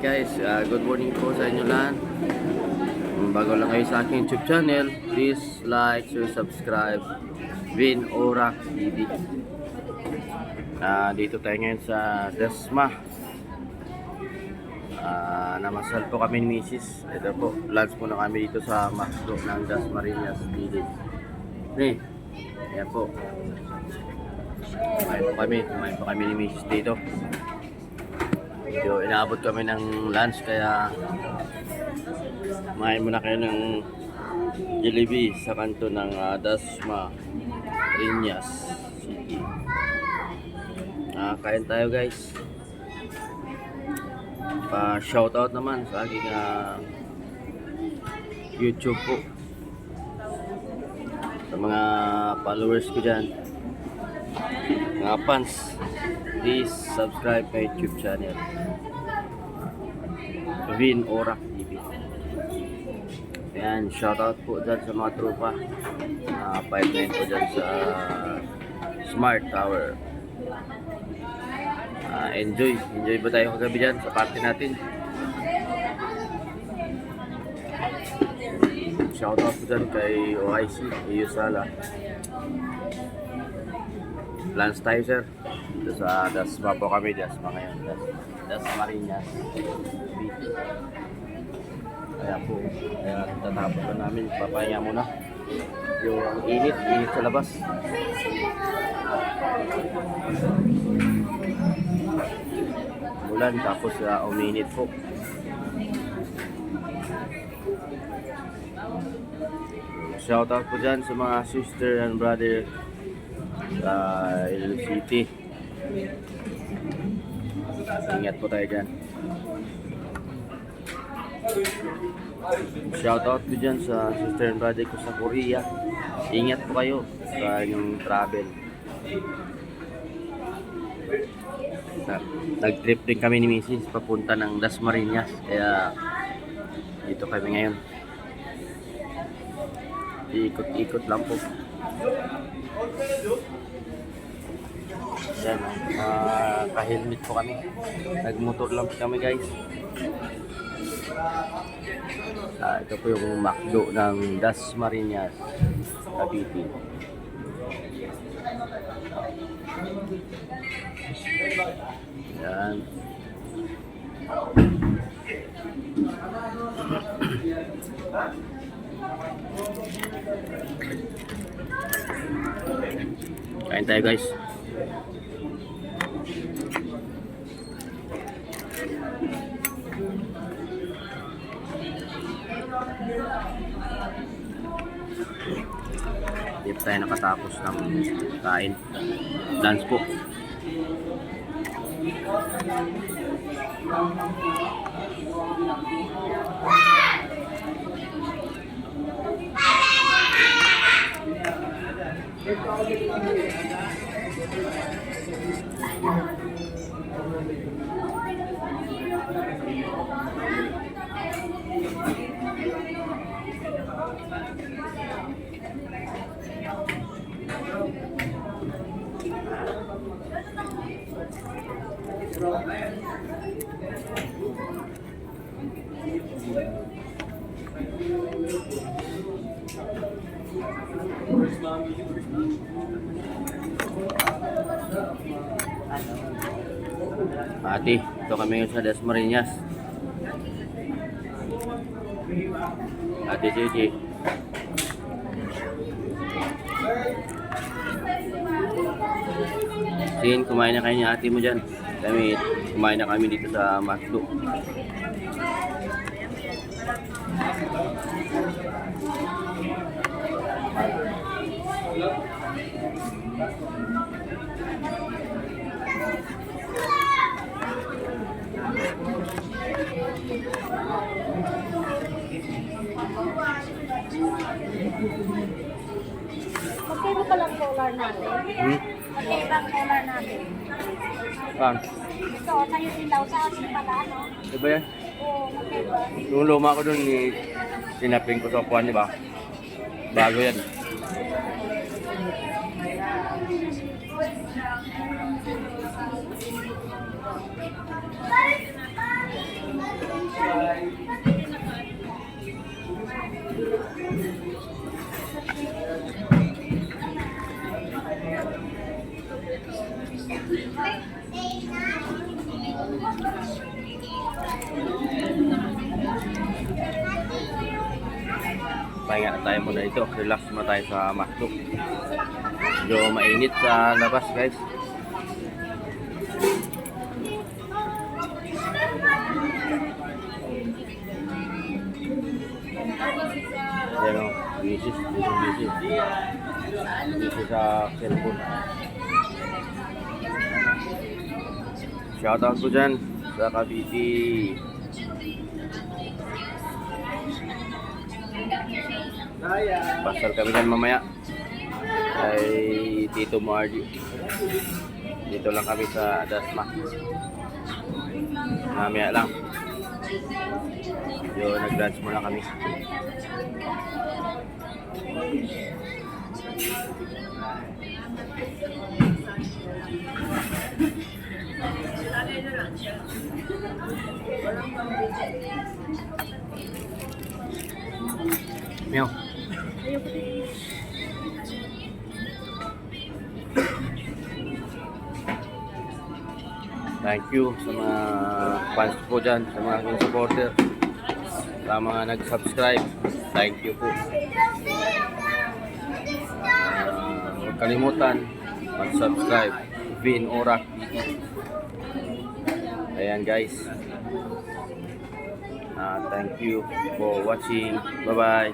guys, good morning po sa inyo lahat. Bago lang kayo sa aking YouTube channel, please like, share, subscribe Vin Ora TV. Dito tayo ngayon sa Dasma. Namasal po kami ni Mrs. Ito po, lunch po na kami dito sa Masdo ng Dasmariñas Village. Ayan po. Kumain po kami ni Mrs. dito. So, inaabot kami ng lunch kaya kumain muna kayo ng Jollibee sa kanto ng Dasmariñas City. Kain tayo guys. Shoutout naman sa aking YouTube po, sa mga followers ko dyan, mga fans. Please subscribe my YouTube channel Vin Ora TV. Ayan, shoutout po dyan sa mga tropa. Pipeline po dyan sa Smart Tower. Enjoy ba tayo kagabi dyan sa party natin? Shoutout po dyan kay OIC Yusala. Lunch tayo sir. Dito sa Dasma po kami, Dasma ngayon, Dasmariñas City. Kaya po, tatapos na namin, papahinga muna. Yung init sa labas. Ulan, tapos uminit po. Shoutout po dyan sa mga sister and brother sa Iloilo City. Ingat po tayo dyan. Shoutout po dyan sa sister and brother ko sa Korea. Ingat po kayo sa inyong travel. Nag-trip din kami ni Mrs. papunta ng Dasmariñas, kaya dito kami ngayon. Ikot-ikot lang po. Yan, ka-helmet po kami. Nagmotor lang kami guys. Ito po yung McDo ng Dasmariñas Cavite. Yan. Kain tayo guys. Hindi tayo nakatapos ng kain. Lunch po. Ate, ito kami ngayon sa Dasmariñas. Ate Cici. Sin, kumain na kayo ni ate mo dyan. Kumain na kami dito sa Masdo. Magkaiba palang collar natin. Magkaiba ang collar natin. Saan? Ito, sa'yo din daw sa asin pala, no? Diba yan? Oo, magkaiba. Yung luma ko dun, sinapin ko sa upuan, diba? Bago yan. Pahinga na tayo muna ito. Relax muna tayo sa McDo. Medyo mainit sa labas guys. Ayan o, busy sa cellphone. Shoutout ko dyan sa Cavite. Pasal kami dyan mamaya ay Tito Margie. Dito lang kami sa Dasma. Mamaya lang. Yo, nag-lunch muna kami. Meow. Thank you sa mga fans ko dyan, sa mga aking supporter, sa mga nag-subscribe. Thank you po. Huwag kalimutan mag-subscribe. Vin Orak TV. Ayan guys. Thank you for watching. Bye bye.